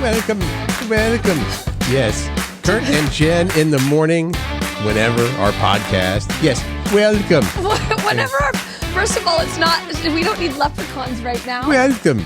Welcome. Yes, Curt and Jen in the morning, whenever our podcast. Yes, welcome. First of all, it's not, we don't need leprechauns right now. Welcome.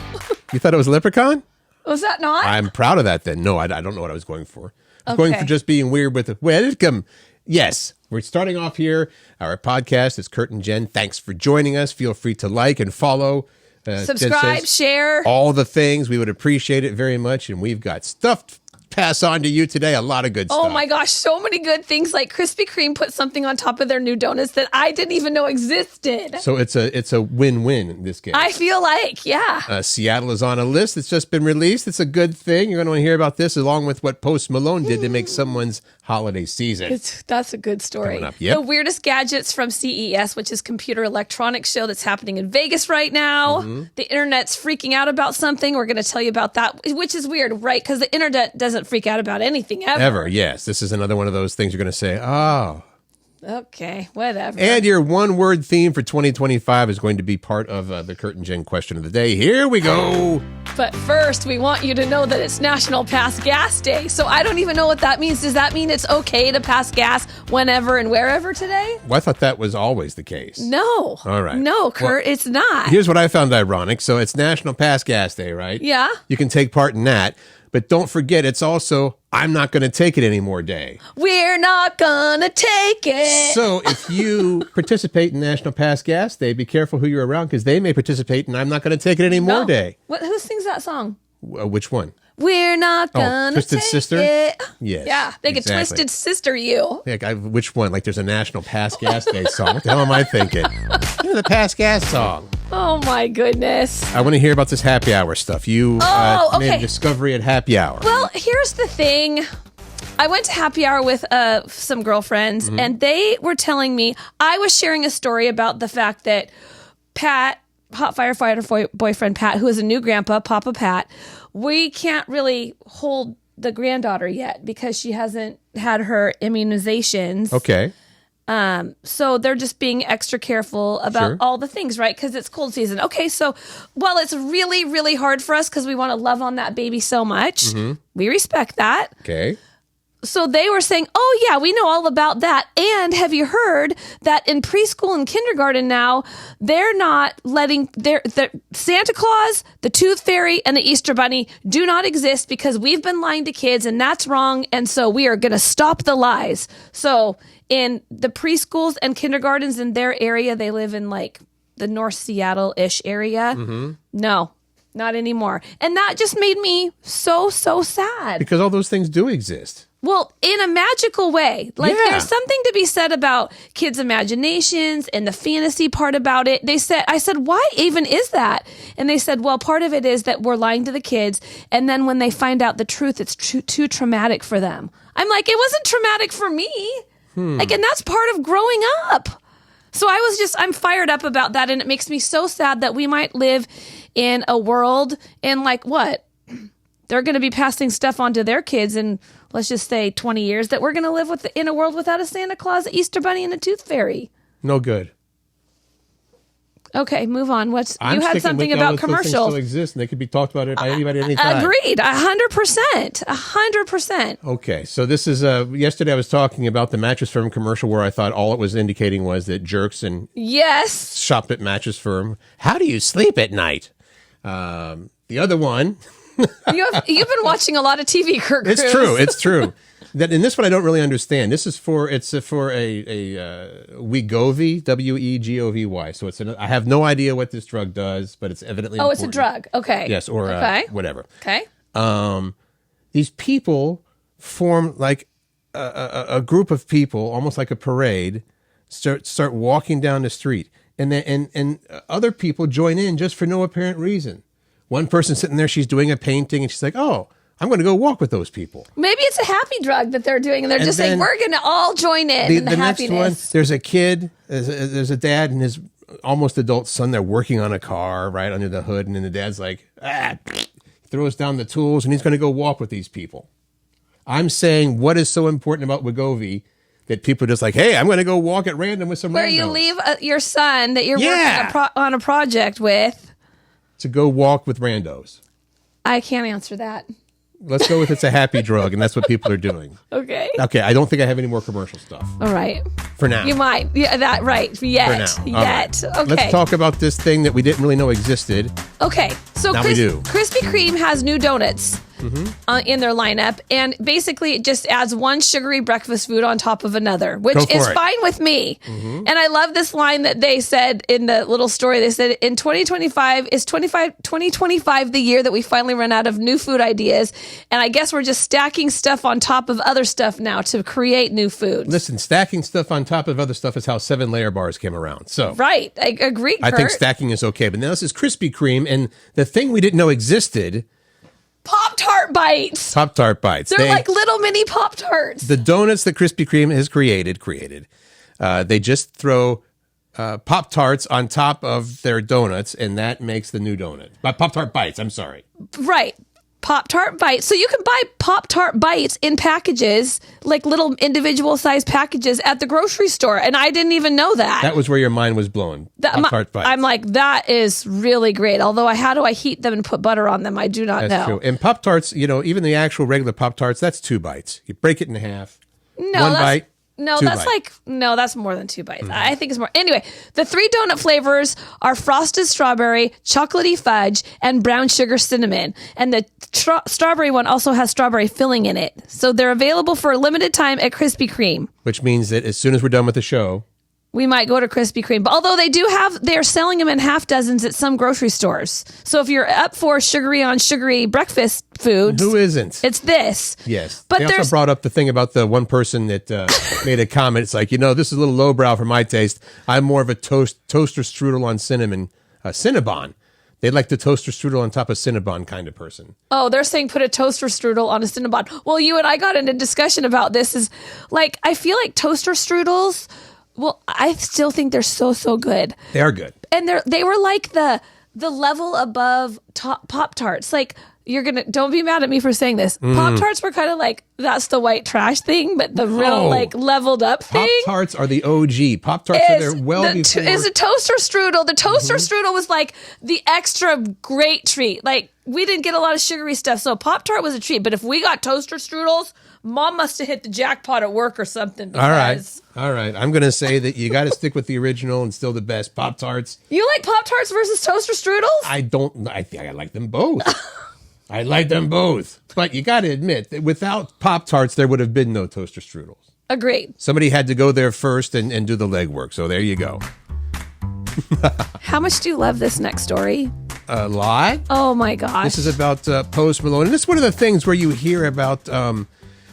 You thought it was leprechaun? Was that not? I'm proud of that then. No, I don't know what I was going for. I was going for just being weird with the welcome. Yes, we're starting off here. Our podcast is Curt and Jen. Thanks for joining us. Feel free to like and follow. Subscribe, share. All the things. We would appreciate it very much. And we've got stuff to pass on to you today. A lot of good stuff. Oh my gosh, so many good things. Like Krispy Kreme put something on top of their new donuts that I didn't even know existed. So it's a win-win in this case. I feel like, yeah. Seattle is on a list that's just been released. It's a good thing. You're going to want to hear about this along with what Post Malone did to make someo's holiday season. That's a good story. Coming up, yep. The weirdest gadgets from CES, which is computer electronics show that's happening in Vegas right now. Mm-hmm. The internet's freaking out about something. We're going to tell you about that, which is weird, right? Because the internet doesn't freak out about anything ever. Yes. This is another one of those things you're going to say, oh. Okay, whatever. And your one-word theme for 2025 is going to be part of the Curt and Jen question of the day. Here we go. But first, we want you to know that it's National Pass Gas Day. So I don't even know what that means. Does that mean it's okay to pass gas whenever and wherever today? Well, I thought that was always the case. No. All right. No, Curt, it's not. Here's what I found ironic. So it's National Pass Gas Day, right? Yeah. You can take part in that. But don't forget, it's also I'm not going to take it anymore day. We're not going to take it. So if you participate in National Pass Gas Day, be careful who you're around because they may participate in I'm not going to take it anymore day. Who sings that song? Which one? We're not going to Twisted take Sister? it. Yes. Yeah, they could Twisted Sister you. Yeah, which one? Like there's a National Pass Gas Day song. What the hell am I thinking? The Pass Gas song. Oh my goodness. I want to hear about this happy hour stuff. You made a discovery at happy hour. Well, here's the thing. I went to happy hour with some girlfriends, and they were telling me, I was sharing a story about the fact that Pat, hot firefighter boyfriend Pat, who is a new grandpa, Papa Pat, we can't really hold the granddaughter yet because she hasn't had her immunizations. Okay. So they're just being extra careful about all the things, right? Because it's cold season. Okay, so while it's really, really hard for us because we want to love on that baby so much, we respect that. Okay. So they were saying, oh yeah, we know all about that. And have you heard that in preschool and kindergarten now, they're not letting Santa Claus, the Tooth Fairy, and the Easter Bunny do not exist because we've been lying to kids and that's wrong. And so we are going to stop the lies. So in the preschools and kindergartens in their area, they live in like the North Seattle-ish area. No, not anymore. And that just made me so sad. Because all those things do exist. Well, in a magical way. Like there's something to be said about kids' imaginations and the fantasy part about it. I said, why even is that? And they said, well, part of it is that we're lying to the kids. And then when they find out the truth, it's too traumatic for them. I'm like, it wasn't traumatic for me. Like, and that's part of growing up. So I'm fired up about that. And it makes me so sad that we might live in a world in like what? They're going to be passing stuff on to their kids in, let's just say 20 years, that we're going to live in a world without a Santa Claus, Easter Bunny, and a Tooth Fairy. No good. Okay, move on. You had something about commercials. Those still exist, and they could be talked about by anybody at any time. Agreed, 100%, 100%. Okay, so this is yesterday I was talking about the Mattress Firm commercial where I thought all it was indicating was that jerks and shop at Mattress Firm. How do you sleep at night? The other one. You've been watching a lot of TV, Curt. It's true. That in this one I don't really understand. This is for a Wegovy, Wegovy. So I have no idea what this drug does, but it's evidently important. It's a drug. Okay. Yes, or whatever. Okay. These people form like a group of people, almost like a parade. Start walking down the street, and other people join in just for no apparent reason. One person sitting there, she's doing a painting, and she's like, "Oh, I'm going to go walk with those people." Maybe it's a happy drug that they're doing, and they're just saying, we're going to all join in the happiness. Next one, there's a kid, there's a dad and his almost adult son. They're working on a car right under the hood, and then the dad's like, throws down the tools, and he's going to go walk with these people. I'm saying, what is so important about Wegovy that people are just like, hey, I'm going to go walk at random with some randos? Where you leave your son that you're working on a project with. To go walk with randos. I can't answer that. Let's go with it's a happy drug, and that's what people are doing. Okay. Okay, I don't think I have any more commercial stuff. All right. For now. You might. Yeah, that right. Yet. For now. Yet. Right. Okay. Let's talk about this thing that we didn't really know existed. Okay. So Now we do. Krispy Kreme has new donuts in their lineup, and basically it just adds one sugary breakfast food on top of another, which is fine with me. And I love this line that they said in the little story. They said in 2025 the year that we finally run out of new food ideas, and I guess we're just stacking stuff on top of other stuff now to create new foods. Listen, stacking stuff on top of other stuff is how 7-layer bars came around. So right, I agree, Kurt. I think stacking is okay, but now this is Krispy Kreme, and the thing we didn't know existed. Pop-Tart bites. Pop-Tart bites. They're like little mini Pop-Tarts. The donuts that Krispy Kreme has created. They just throw Pop-Tarts on top of their donuts, and that makes the new donut. Pop-Tart bites, I'm sorry. Right. Pop-Tart bites. So you can buy Pop-Tart bites in packages, like little individual sized packages at the grocery store. And I didn't even know that. That was where your mind was blown. Pop-Tart bites. I'm like, that is really great. Although how do I heat them and put butter on them? I do not know. That's true. And Pop-Tarts, even the actual regular Pop-Tarts, that's 2 bites. You break it in half. No, one bite. No, that's that's more than 2 bites. I think it's more. Anyway, the 3 donut flavors are frosted strawberry, chocolatey fudge, and brown sugar cinnamon. And the strawberry one also has strawberry filling in it. So they're available for a limited time at Krispy Kreme. Which means that as soon as we're done with the show, we might go to Krispy Kreme. But although they're selling them in half dozens at some grocery stores. So if you're up for sugary on sugary breakfast foods. Who isn't? It's this. Yes. But they also brought up the thing about the one person that made a comment. It's like, this is a little lowbrow for my taste. I'm more of a toaster strudel on Cinnabon. They like the toaster strudel on top of Cinnabon kind of person. Oh, they're saying put a toaster strudel on a Cinnabon. Well, you and I got into discussion about this. Is like, I feel like toaster strudels... Well, I still think they're so good. They are good. And they were like the level above Pop-Tarts. Like, don't be mad at me for saying this. Pop-Tarts were kind of like, that's the white trash thing, but the real leveled up thing. Pop-Tarts are the OG. Pop-Tarts are there before. Is a toaster strudel. The toaster strudel was like the extra great treat. Like, we didn't get a lot of sugary stuff, so Pop-Tart was a treat. But if we got toaster strudels, Mom must have hit the jackpot at work or something. All right. I'm going to say that you got to stick with the original and still the best. Pop-Tarts. You like Pop-Tarts versus toaster strudels? I don't. I think I like them both. I like them both. But you got to admit that without Pop-Tarts, there would have been no toaster strudels. Agreed. Somebody had to go there first and do the legwork. So there you go. How much do you love this next story? A lot. Oh, my gosh. This is about Post Malone. And it's one of the things where you hear about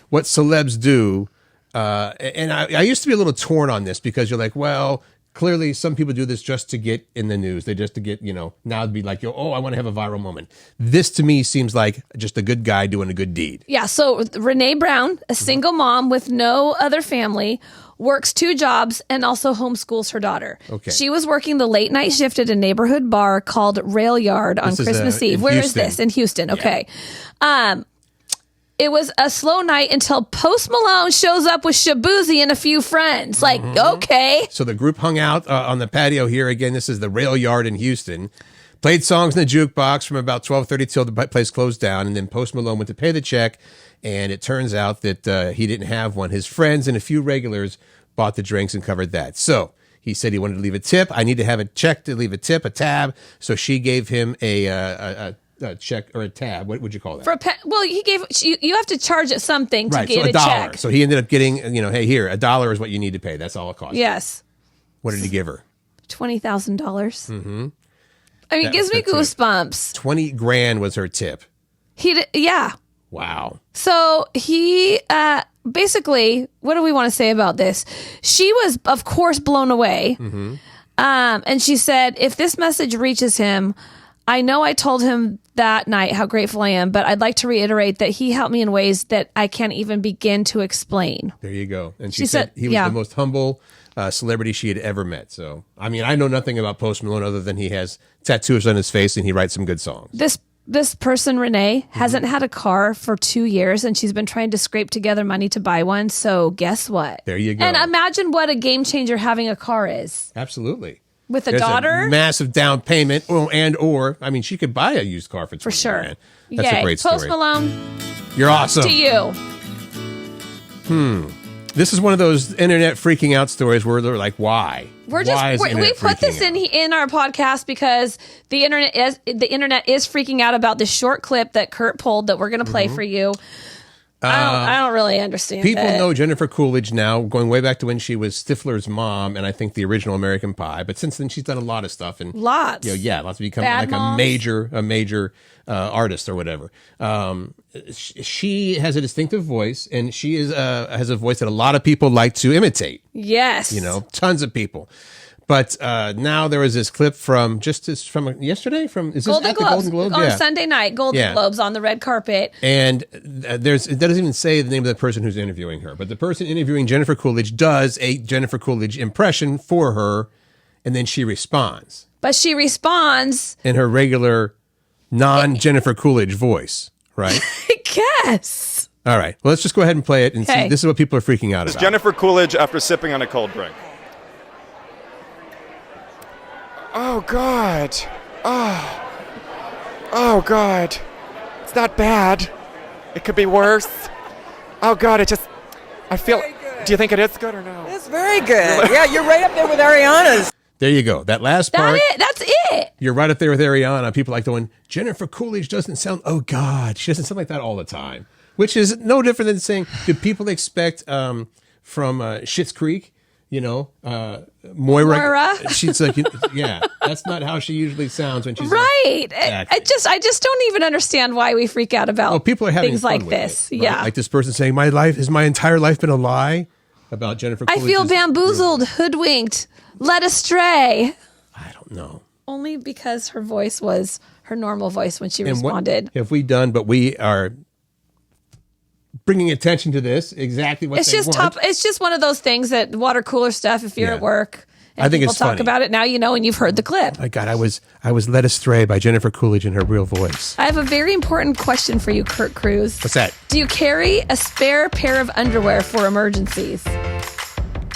what celebs do. And I used to be a little torn on this because you're like, well, clearly some people do this just to get in the news. They just to get, now it'd be like, I want to have a viral moment. This to me seems like just a good guy doing a good deed. Yeah. So Renee Brown, a single mom with no other family, works 2 jobs and also homeschools her daughter. Okay. She was working the late night shift at a neighborhood bar called Rail Yard on Christmas Eve. Where is this? In Houston. Okay. Yeah. It was a slow night until Post Malone shows up with Shabuzi and a few friends. Like, okay. So the group hung out on the patio here. Again, this is the Rail Yard in Houston. Played songs in the jukebox from about 12:30 till the place closed down. And then Post Malone went to pay the check. And it turns out that he didn't have one. His friends and a few regulars bought the drinks and covered that. So he said he wanted to leave a tip. I need to have a check to leave a tip, a tab. So she gave him a check or a tab. What would you call that? He gave you have to charge it something to get so a $1. check. So he ended up getting, hey, here, $1 is what you need to pay. That's all it costs. Yes. What did he give her? $20,000. Mm-hmm. I mean, it gives me goosebumps. 20 grand was her tip. Yeah. Wow. So he basically, what do we want to say about this? She was, of course, blown away. Mm-hmm. And she said, if this message reaches him, I know I told him that night how grateful I am, but I'd like to reiterate that he helped me in ways that I can't even begin to explain. There you go. And she said he was the most humble celebrity she had ever met. So, I mean, I know nothing about Post Malone other than he has tattoos on his face and he writes some good songs. This person, Renee, hasn't had a car for 2 years, and she's been trying to scrape together money to buy one. So guess what? There you go. And imagine what a game changer having a car is. Absolutely. With a There's daughter? massive down payment, or I mean, she could buy a used car for 20 For sure. grand. That's Yay. a great story. Post Malone, You're awesome. to you. This is one of those internet freaking out stories where they're like, why? We Why is the internet put this freaking out? in our podcast because the internet is freaking out about this short clip that Curt pulled that we're going to play for you. I don't really understand. People it. know Jennifer Coolidge now, going way back to when she was Stifler's mom, and I think the original American Pie. But since then, she's done a lot of stuff, and Lots. lots of become Bad like Moms. a major artist or whatever. She has a distinctive voice, and she has a voice that a lot of people like to imitate. Yes. Tons of people. But now there was this clip from yesterday. Is this Golden at the Globes. Golden Globes? On Yeah. Sunday night, Golden Globes on the red carpet. And it doesn't even say the name of the person who's interviewing her, but the person interviewing Jennifer Coolidge does a Jennifer Coolidge impression for her, and then she responds But she responds, in her regular non-Jennifer Coolidge voice, right? I guess. All right. Well, let's just go ahead and play it and see. Okay. This is what people are freaking out Is about. Jennifer Coolidge after sipping on a cold drink. Oh, God. Oh, God. It's not bad. It could be worse. Oh, God, I feel... Do you think it is good or no? It's very good. Yeah, you're right up there with Ariana's. There you go. That last part. That's it. You're right up there with Ariana. People like going, Jennifer Coolidge doesn't sound, oh God, she doesn't sound like that all the time. Which is no different than saying, do people expect from Schitt's Creek, Moira? She's like, yeah, that's not how she usually sounds when she's Right. Exactly. I just don't even understand why we freak out about Oh, people are having things fun like with this. it, right? Yeah. Like this person saying, my entire life been a lie about Jennifer I Coolidge. feel bamboozled, hoodwinked, led astray. I don't know. Only because her voice was her normal voice when she And responded. what have we done? But we are bringing attention to this, exactly what It's they just want. It's just one of those things that water cooler stuff. If you're Yeah. at work, and I think people it's talk funny. about it now, and you've heard the clip. My God, I was led astray by Jennifer Coolidge in her real voice. I have a very important question for you, Curt Cruz. What's that? Do you carry a spare pair of underwear for emergencies?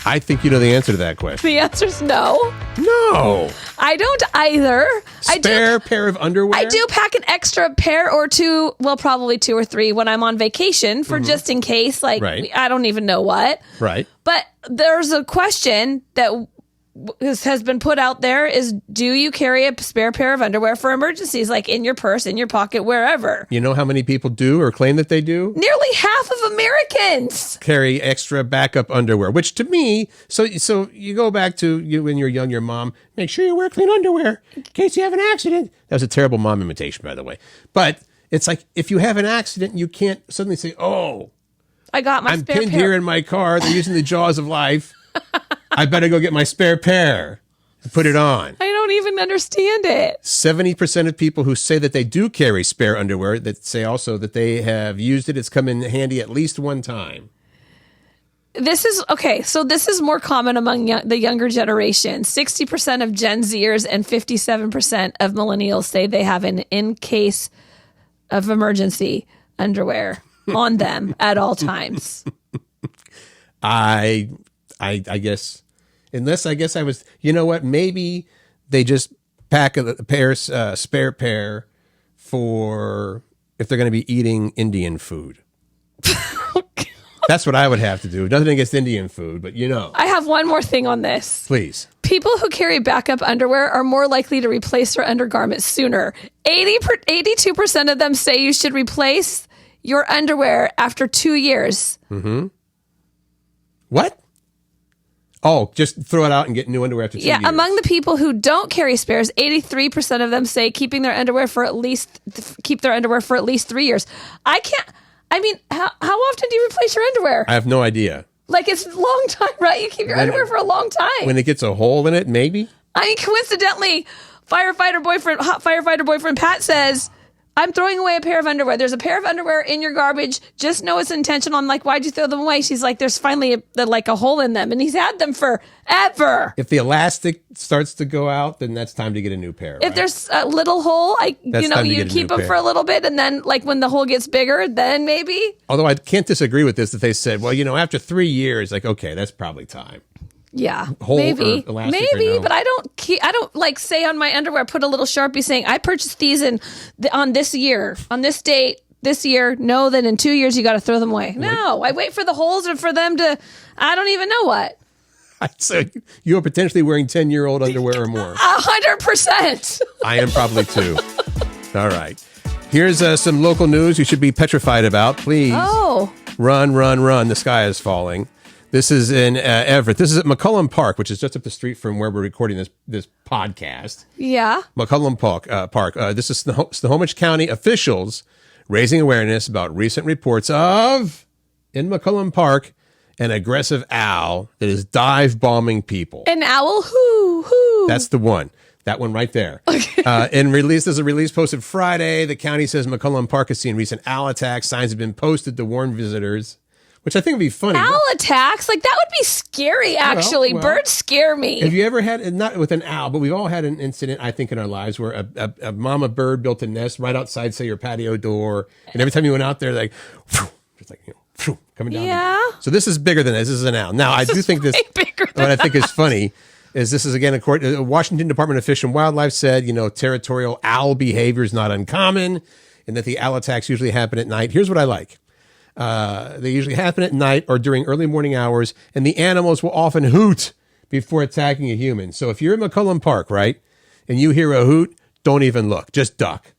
I think you know the answer to that question. The answer's no. No. I don't either. Spare pair of underwear? I do pack an extra pair or two, well, probably 2 or 3 when I'm on vacation for just in case, like, Right. I don't even know what. Right. But there's a question that has been put out there is, do you carry a spare pair of underwear for emergencies, like in your purse, in your pocket, wherever? You know how many people do or claim that they do? Nearly half of Americans. Carry extra backup underwear, which to me, so you go back to when you're young, your mom, make sure you wear clean underwear in case you have an accident. That was a terrible mom imitation, by the way. But it's like, if you have an accident, you can't suddenly say, oh, I got my I'm spare pinned pair. here in my car. They're using the jaws of life. I better go get my spare pair and put it on. I don't even understand it. 70% of people who say that they do carry spare underwear that say also that they have used it. It's come in handy at least one time. This is okay. So this is more common among the younger generation. 60% of Gen Zers and 57% of millennials say they have an in case of emergency underwear on them at all times. I guess, unless I guess I was, you know what? Maybe they just pack a spare pair for if they're going to be eating Indian food. That's what I would have to do. Nothing against Indian food, but I have one more thing on this. please. People who carry backup underwear are more likely to replace their undergarments sooner. 82% of them say you should replace your underwear after 2 years. What? Oh, just throw it out and get new underwear after 2 years. Yeah, among the people who don't carry spares, 83% of them say keep their underwear for at least 3 years. How often do you replace your underwear? I have no idea. Like, it's a long time, right? You keep your underwear for a long time. When it gets a hole in it, maybe? Coincidentally, hot firefighter boyfriend Pat says, I'm throwing away a pair of underwear. There's a pair of underwear in your garbage. Just know it's intentional. I'm like, why'd you throw them away? She's like, there's finally a hole in them. And he's had them forever. If the elastic starts to go out, then that's time to get a new pair. If right? there's a little hole, time to you get a keep new them pair. for a little bit. And then when the hole gets bigger, then maybe. Although I can't disagree with this, that they said, well, after 3 years, like, okay, that's probably time. Yeah, Whole maybe, or elastic or no? but I don't like say on my underwear, put a little Sharpie saying I purchased these on this year, on this date, this year. No, then in 2 years you got to throw them away. No, I wait for the holes or for them to, I don't even know what. So you are potentially wearing 10-year-old underwear or more. 100%. I am probably too. All right. Here's some local news you should be petrified about. Please run, run, run. The sky is falling. This is in Everett. This is at McCullum Park, which is just up the street from where we're recording this podcast. Yeah. McCullum Park. This is Snohomish County officials raising awareness about recent reports of, in McCullum Park, an aggressive owl that is dive bombing people. An owl? Who? That's the one. That one right there. Okay. There's a release posted Friday. The county says McCullum Park has seen recent owl attacks. Signs have been posted to warn visitors, which I think would be funny. Owl attacks? Like, that would be scary, actually. Well, Birds scare me. Have you ever had, not with an owl, but we've all had an incident, I think, in our lives where a mama bird built a nest right outside, say, your patio door. And every time you went out there, like, just like, coming down. Yeah. So this is bigger than this. This is an owl. Now, I do think this, what I think is funny is this is, again, a Washington Department of Fish and Wildlife said, territorial owl behavior is not uncommon and that the owl attacks usually happen at night. Here's what I like. They usually happen at night or during early morning hours, and the animals will often hoot before attacking a human. So if you're at McCullum Park, right, and you hear a hoot, don't even look. Just duck.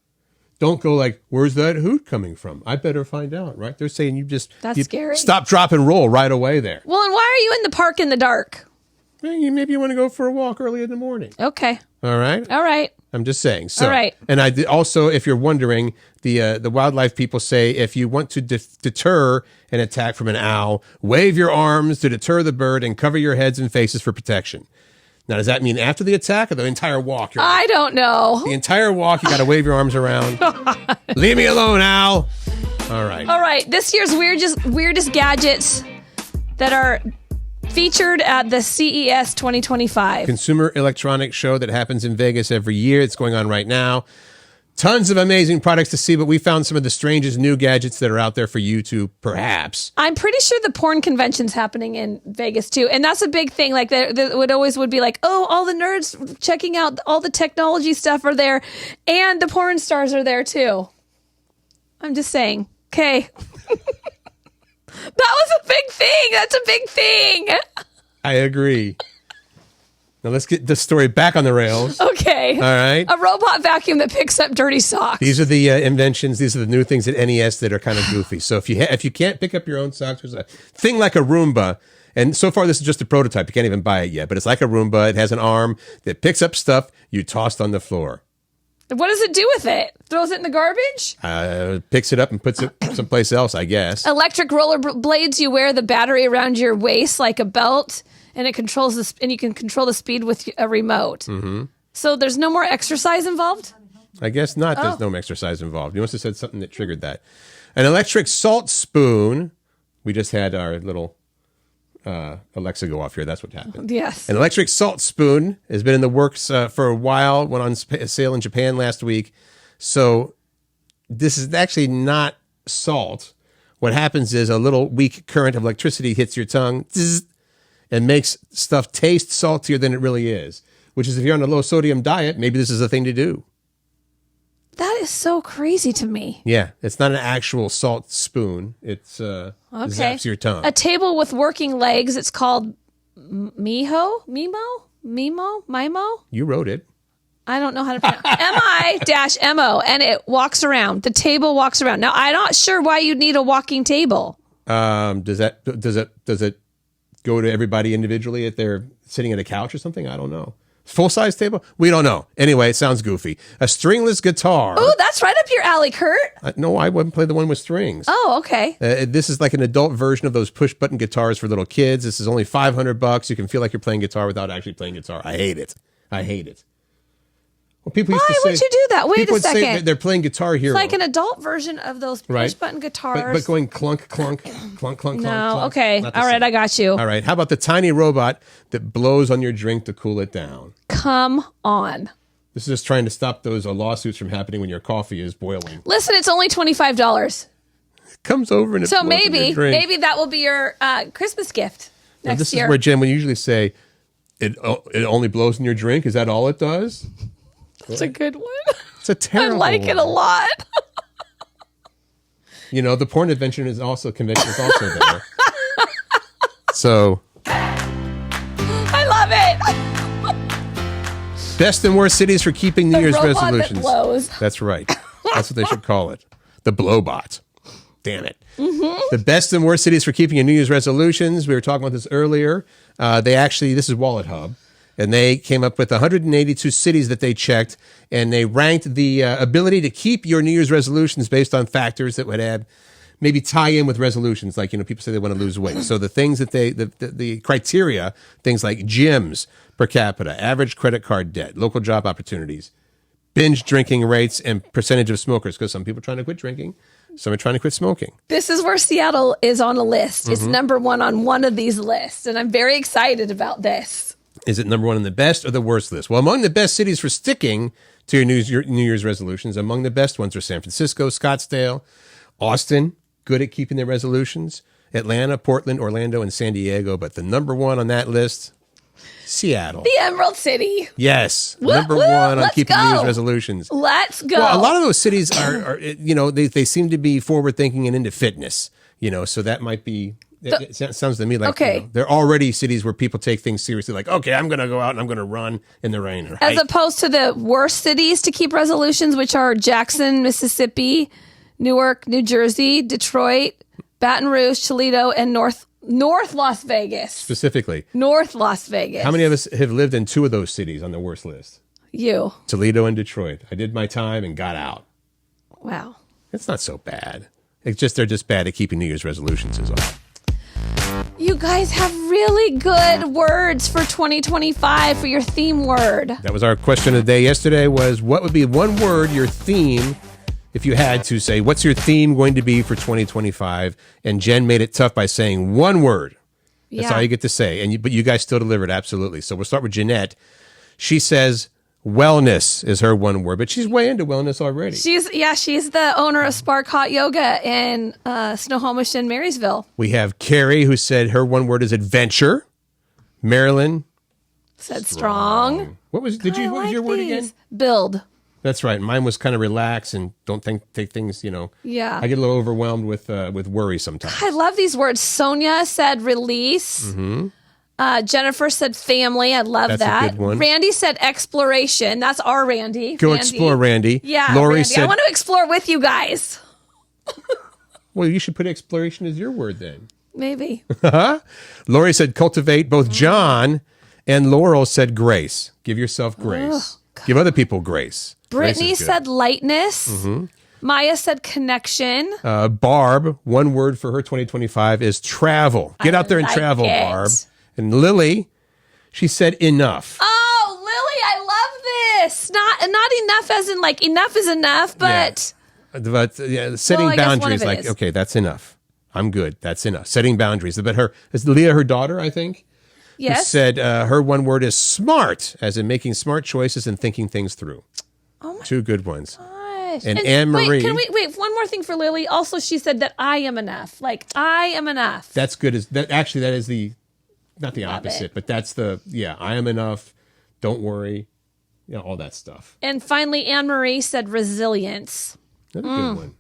Don't go like, where's that hoot coming from? I better find out, right? They're saying That's scary. Stop, drop, and roll right away there. Well, and why are you in the park in the dark? Maybe you want to go for a walk early in the morning. Okay. All right? All right. I'm just saying. So, all right. And also, if you're wondering, the wildlife people say if you want to deter an attack from an owl, wave your arms to deter the bird and cover your heads and faces for protection. Now, does that mean after the attack or the entire walk? I don't know. The entire walk, you got to wave your arms around. Leave me alone, owl. All right. All right. This year's weirdest gadgets that are featured at the CES 2025. Consumer electronics show that happens in Vegas every year. It's going on right now. Tons of amazing products to see, but we found some of the strangest new gadgets that are out there for you to perhaps. I'm pretty sure the porn convention's happening in Vegas too. And that's a big thing. Like there would be like, oh, all the nerds checking out all the technology stuff are there. And the porn stars are there too. I'm just saying. Okay. That was a big thing. That's a big thing. I agree. Now let's get this story back on the rails. Okay. All right. A robot vacuum that picks up dirty socks. These are the inventions. These are the new things at NES that are kind of goofy. So if you can't pick up your own socks, there's a thing like a Roomba. And so far, this is just a prototype. You can't even buy it yet. But it's like a Roomba. It has an arm that picks up stuff you tossed on the floor. What does it do with it? Throws it in the garbage? Picks it up and puts it someplace else, I guess. Electric roller blades. You wear the battery around your waist like a belt. And it controls and you can control the speed with a remote. Mm-hmm. So there's no more exercise involved? I guess not. There's no exercise involved. You must have said something that triggered that. An electric salt spoon. We just had our little Alexa go off here. That's what happened. Yes. An electric salt spoon has been in the works for a while. Went on sale in Japan last week. So this is actually not salt. What happens is a little weak current of electricity hits your tongue. Zzz, and makes stuff taste saltier than it really is, which is if you're on a low sodium diet, maybe this is a thing to do. That is so crazy to me. Yeah, it's not an actual salt spoon. It's zaps your tongue. A table with working legs. It's called Mimo? You wrote it. I don't know how to pronounce MI-MO, and it walks around. The table walks around. Now, I'm not sure why you'd need a walking table. Does it go to everybody individually if they're sitting at a couch or something? I don't know. Full-size table? We don't know. Anyway, it sounds goofy. A stringless guitar. Oh, that's right up your alley, Kurt. No, I wouldn't play the one with strings. Oh, okay. This is like an adult version of those push-button guitars for little kids. This is only $500. You can feel like you're playing guitar without actually playing guitar. I hate it. Well, people used to say, why would you do that? Wait people a would say second. they're playing Guitar Hero. It's like an adult version of those push-button guitars. But going clunk, clunk, clunk, clunk, No, clunk. okay. All right, I got you. All right. How about the tiny robot that blows on your drink to cool it down? Come on. This is just trying to stop those lawsuits from happening when your coffee is boiling. Listen, it's only $25. It comes over and it So blows on your drink. maybe that will be your Christmas gift. Now, next this year. is where, Jen, we usually say, it only blows in your drink. Is that all it does? That's a good one. It's a I terrible like it a one. lot. The porn convention is also there. So, I love it. best and worst cities for keeping New Year's robot that resolutions. blows. That's right. That's what they should call it. The Blowbot. Damn it. The best and worst cities for keeping your New Year's resolutions. We were talking about this earlier. This is Wallet Hub, and they came up with 182 cities that they checked, and they ranked the ability to keep your New Year's resolutions based on factors that would have maybe tie in with resolutions. Like, people say they want to lose weight. So the things that the criteria, things like gyms per capita, average credit card debt, local job opportunities, binge drinking rates, and percentage of smokers, because some people are trying to quit drinking. Some are trying to quit smoking. This is where Seattle is on a list. It's number one on one of these lists, and I'm very excited about this. Is it number one on the best or the worst list? Well, among the best cities for sticking to your New Year's resolutions, among the best ones are San Francisco, Scottsdale, Austin, good at keeping their resolutions, Atlanta, Portland, Orlando, and San Diego. But the number one on that list, Seattle. The Emerald City. Yes, Woo, number woo, one on let's keeping New go. Year's resolutions. Let's go. Well, a lot of those cities are they seem to be forward thinking and into fitness, so that might be. It sounds to me like Okay. they're already cities where people take things seriously. Like, okay, I'm going to go out and I'm going to run in the rain. Or As hike. opposed to the worst cities to keep resolutions, which are Jackson, Mississippi, Newark, New Jersey, Detroit, Baton Rouge, Toledo, and North Las Vegas. Specifically, North Las Vegas. how many of us have lived in two of those cities on the worst list? You. Toledo and Detroit. I did my time and got out. Wow. It's not so bad. It's just they're just bad at keeping New Year's resolutions is all. You guys have really good words for 2025 for your theme word. That was our question of the day yesterday was, what would be one word, your theme, if you had to say, what's your theme going to be for 2025? And Jen made it tough by saying one word. That's all you get to say. But you guys still delivered, absolutely. So we'll start with Jeanette. She says wellness is her one word, but she's way into wellness already. She's the owner of Spark Hot Yoga in Snohomish and Marysville. We have Carrie, who said her one word is adventure. Marilyn Said strong. What was your word again? Build. That's right. Mine was kind of relax and don't take things, Yeah. I get a little overwhelmed with worry sometimes. I love these words. Sonia said release. Mm-hmm. Jennifer said family. I love That's a that. good one. Randy said exploration. That's our Randy. Go Randy. explore, Randy. Yeah, Lori Randy. said, I want to explore with you guys. well, you should put exploration as your word then. Maybe. Lori said cultivate. Both John and Laurel said grace. Give yourself grace. Give other people grace. Grace Brittany is good. said lightness. Mm-hmm. Maya said connection. Barb, one word for her 2025 is travel. Get out there and like travel, it. Barb. And Lily, she said enough. Oh, Lily, I love this. Not enough as in like enough is enough, but But setting Well, I guess one boundaries, of it like, is. okay, that's enough. I'm good. That's enough. Setting boundaries. But is Leah her daughter, I think? Who yes. said her one word is smart, as in making smart choices and thinking things through. Oh my Two good ones. gosh. And Anne-Marie- Wait, one more thing for Lily. Also, she said that I am enough. Like, I am enough. That's good. That is the, not the Love opposite, it. but that's I am enough. Don't worry. All that stuff. And finally, Anne-Marie said resilience. That's a good one.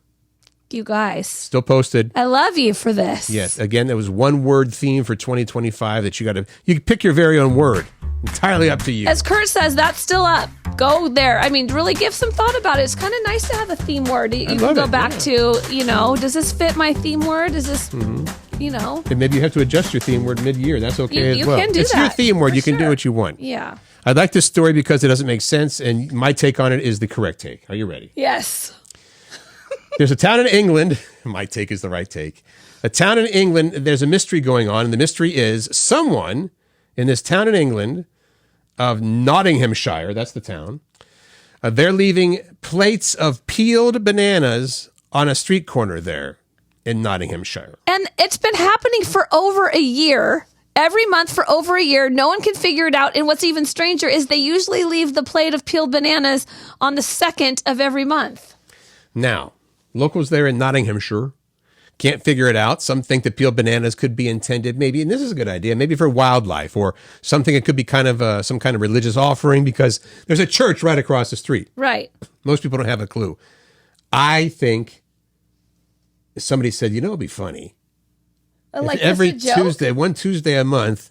You guys. Still posted. I love you for this. Yes. Again, there was one word theme for 2025 that you can pick your very own word. Entirely up to you. As Curt says, that's still up. Go there. I mean, really give some thought about it. It's kind of nice to have a theme word. You can love go it, back yeah. to, does this fit my theme word? Is this, And maybe you have to adjust your theme word mid-year. That's okay You as well. can do it's that, your theme word. for You can do sure. what you want. Yeah. I like this story because it doesn't make sense, and my take on it is the correct take. Are you ready? Yes. There's a town in England. My take is the right take. A town in England, there's a mystery going on, and the mystery is someone in this town in England of Nottinghamshire, that's the town, they're leaving plates of peeled bananas on a street corner there in Nottinghamshire. And it's been happening for over a year. Every month for over a year. No one can figure it out. And what's even stranger is they usually leave the plate of peeled bananas on the 2nd of every month. Now, locals there in Nottinghamshire can't figure it out. Some think that peeled bananas could be intended maybe, and this is a good idea, maybe for wildlife or something. It could be kind of some kind of religious offering because there's a church right across the street. Right. Most people don't have a clue. I think somebody said, it'd be funny. Like if every this a joke? Tuesday, one Tuesday a month,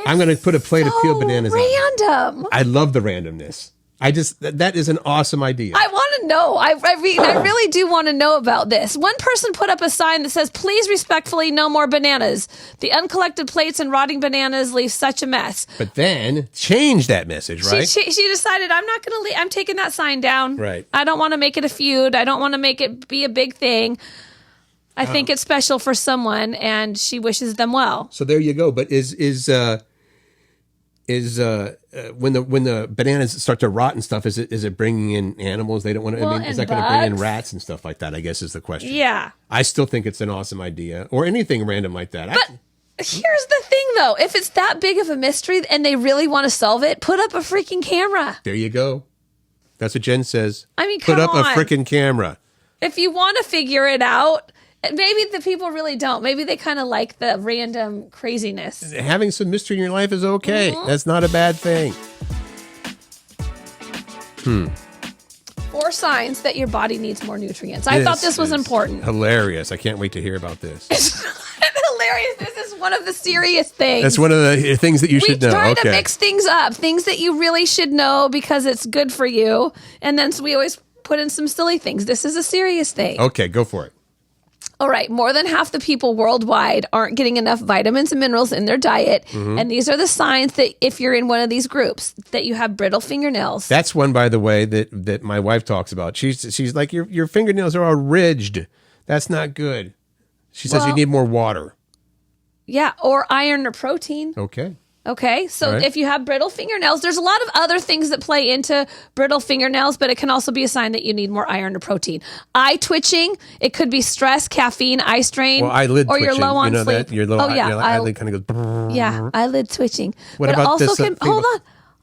I'm going to put a plate of peeled bananas on. Random. I love the randomness. That is an awesome idea. I want to know. I really do want to know about this. One person put up a sign that says, please respectfully, no more bananas. The uncollected plates and rotting bananas leave such a mess. But then change that message, right? She decided, I'm not going to leave. I'm taking that sign down. Right. I don't want to make it a feud. I don't want to make it be a big thing. I think it's special for someone, and she wishes them well. So there you go. But is when the bananas start to rot and stuff, is it bringing in animals they don't want to? Well, is that going to bring in rats and stuff like that? I guess is the question. Yeah. I still think it's an awesome idea, or anything random like that. But here's the thing, though: if it's that big of a mystery and they really want to solve it, put up a freaking camera. There you go. That's what Jen says. I mean, put come up on. a freaking camera. If you want to figure it out. Maybe the people really don't. Maybe they kind of like the random craziness. Having some mystery in your life is okay. Mm-hmm. That's not a bad thing. 4 signs that your body needs more nutrients. I thought this was important. Hilarious. I can't wait to hear about this. It's hilarious. This is one of the serious things. That's one of the things that you should know. We try to mix things up, things that you really should know because it's good for you. And then we always put in some silly things. This is a serious thing. Okay, go for it. All right, more than half the people worldwide aren't getting enough vitamins and minerals in their diet. Mm-hmm. And these are the signs that if you're in one of these groups, that you have brittle fingernails. That's one, by the way, that my wife talks about. She's like, your fingernails are all ridged. That's not good. She says you need more water. Yeah, or iron or protein. Okay. So Right. if you have brittle fingernails, there's a lot of other things that play into brittle fingernails, but it can also be a sign that you need more iron or protein. Eye twitching, it could be stress, caffeine, eye strain, Well, eyelid or twitching. you're low on you know sleep. that? Your eyelid kind of goes. Yeah, eyelid twitching. What but about it also this, can thing hold about-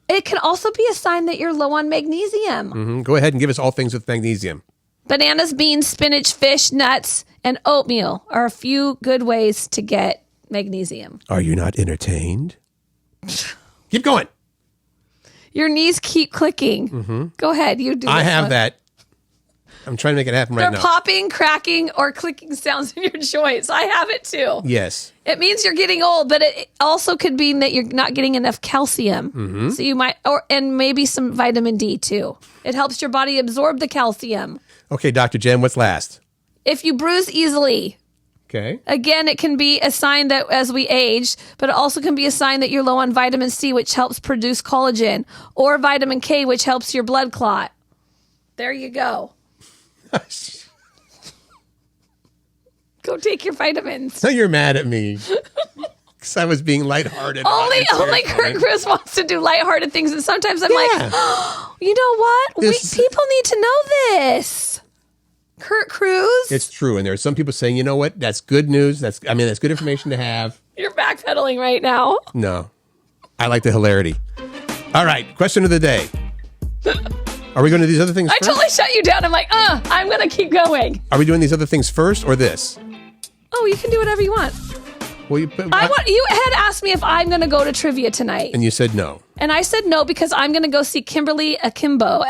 on. It can also be a sign that you're low on magnesium. Mhm. Go ahead and give us all things with magnesium. Bananas, beans, spinach, fish, nuts, and oatmeal are a few good ways to get magnesium. Are you not entertained? Keep going. Your knees keep clicking. Go ahead, you do. I this have one. that. I'm trying to make it happen right They're now. popping, cracking, or clicking sounds in your joints. I have it too. Yes. It means you're getting old, but it also could mean that you're not getting enough calcium. So you might, and maybe some vitamin D too. It helps your body absorb the calcium. Okay, Dr. Jen, what's last? If you bruise easily, Okay. again, it can be a sign that as we age, but it also can be a sign that you're low on vitamin C, which helps produce collagen, or vitamin K, which helps your blood clot. There you go. Go take your vitamins. So you're mad at me because I was being lighthearted. Only Kurt Chris wants to do lighthearted things, and sometimes I'm like, oh, you know what? People need to know this. Kurt Cruz, It's true, and there are some people saying, you know what? That's good news. That's good information to have. you're backpedaling right now. No, I like the hilarity. All right, question of the day. Are we going to do these other things I first? totally shut you down. I'm like, I'm gonna keep going. Are we doing these other things first or this? Oh, you can do whatever you want. Well, you You had asked me if I'm gonna go to trivia tonight, and you said no. and I said no because I'm gonna go see Kimberly Akimbo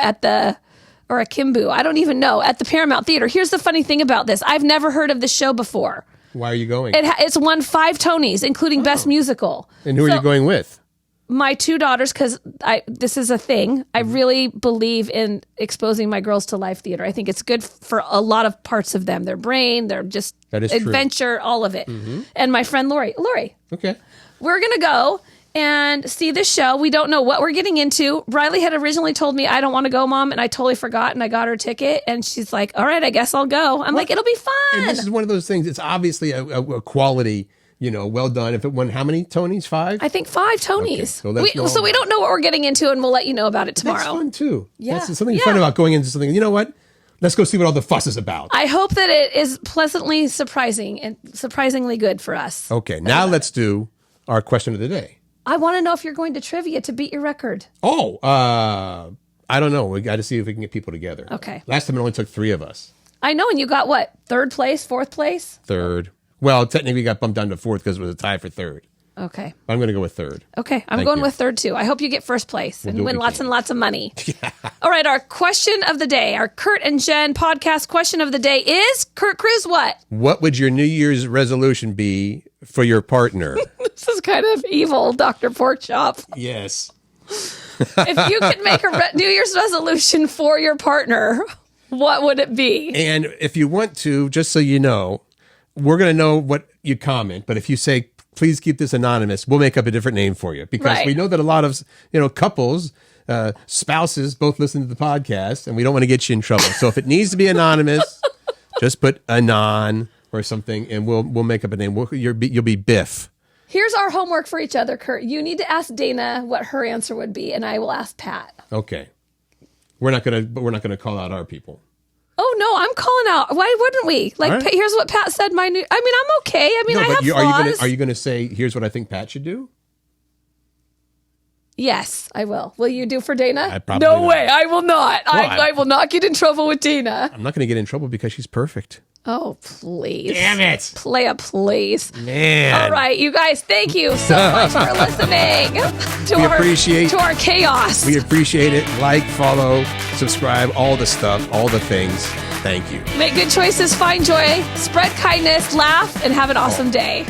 or Akimbo, I don't even know, at the Paramount Theater. Here's the funny thing about this: I've never heard of this show before. Why are you going? It's won 5 Tonys, including Best Musical. And who are you going with? My 2 daughters, because this is a thing. I really believe in exposing my girls to live theater. I think it's good for a lot of parts of them. Their brain, their just That is true. adventure, all of it. And my friend Lori, Okay. we're going to go and see this show. We don't know what we're getting into. Riley had originally told me, I don't want to go, Mom, and I totally forgot, and I got her a ticket, and she's like, all right, I guess I'll go. I'm like, it'll be fun. And this is one of those things. It's obviously a quality, well done. If it won how many Tonys? 5? I think 5 Tonys. Okay, so that's So we don't know what we're getting into, and we'll let you know about it tomorrow. That's fun too. Yeah. That's something fun about going into something. You know what? Let's go see what all the fuss is about. I hope that it is pleasantly surprising and surprisingly good for us. Okay, now let's do our question of the day. I want to know if you're going to trivia to beat your record. Oh, I don't know. We got to see if we can get people together. Okay. Last time it only took 3 of us. I know, and you got what? 3rd place, 4th place? Third. Well, technically we got bumped down to 4th because it was a tie for 3rd. Okay. I'm going to go with 3rd. Okay, I'm Thank going you. with 3rd too. I hope you get 1st place and do what win we lots can. and lots of money. All right, our question of the day, our Curt and Jen podcast question of the day is, Curt Cruz, what? What would your New Year's resolution be for your partner? This is kind of evil, Dr. Porkchop. Yes. If you could make a New Year's resolution for your partner, what would it be? And if you want to, just so you know, we're going to know what you comment. But if you say, please keep this anonymous, we'll make up a different name for you. Because Right. we know that a lot of, couples, spouses both listen to the podcast, and we don't want to get you in trouble. So if it needs to be anonymous, just put anon or something, and we'll make up a name. You'll be Biff. Here's our homework for each other, Curt. You need to ask Dana what her answer would be, and I will ask Pat. Okay. We're not gonna call out our people. Oh no, I'm calling out. Why wouldn't we? Like, All right. here's what Pat said. I'm okay. I mean, I have flaws. Are you gonna say, here's what I think Pat should do? Yes, I will. Will you do for Dana? I probably No not. way. I will not. Well, I will not get in trouble with Dana. I'm not gonna get in trouble because she's perfect. Oh, please. Damn it. Playa, please. Man. All right, you guys, thank you so much for listening We appreciate- to our chaos. We appreciate it. Like, follow, subscribe, all the stuff, all the things. Thank you. Make good choices, find joy, spread kindness, laugh, and have an awesome day.